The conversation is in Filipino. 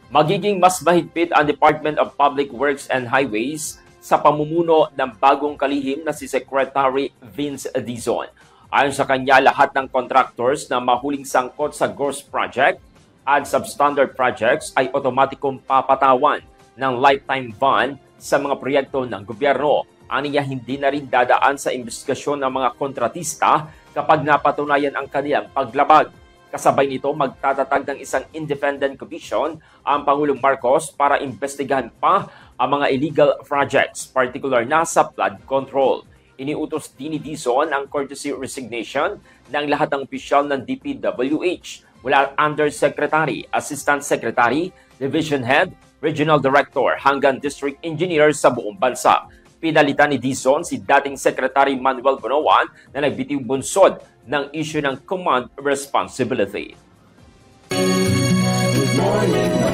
Magiging mas mahigpit ang Department of Public Works and Highways sa pamumuno ng bagong kalihim na si Secretary Vince Dizon. Ayon sa kanya, lahat ng contractors na mahuling sangkot sa GORS project at substandard projects ay otomatikong papatawan ng lifetime ban sa mga proyekto ng gobyerno. Aniya hindi na rin dadaan sa investigasyon ng mga kontratista kapag napatunayan ang kanilang paglabag. Kasabay nito, magtatatag ng isang independent commission ang Pangulong Marcos para imbestigahan pa ang mga illegal projects, particular na sa flood control. Iniutos din ni Dizon ang courtesy resignation ng lahat ng opisyal ng DPWH mula Undersecretary, Assistant Secretary, Division Head, Regional Director hanggang District Engineer sa buong bansa. Pinalitan ni Dizon si dating Secretary Manuel Bonoan na nagbitiw bunsod ng issue ng command responsibility. Good morning.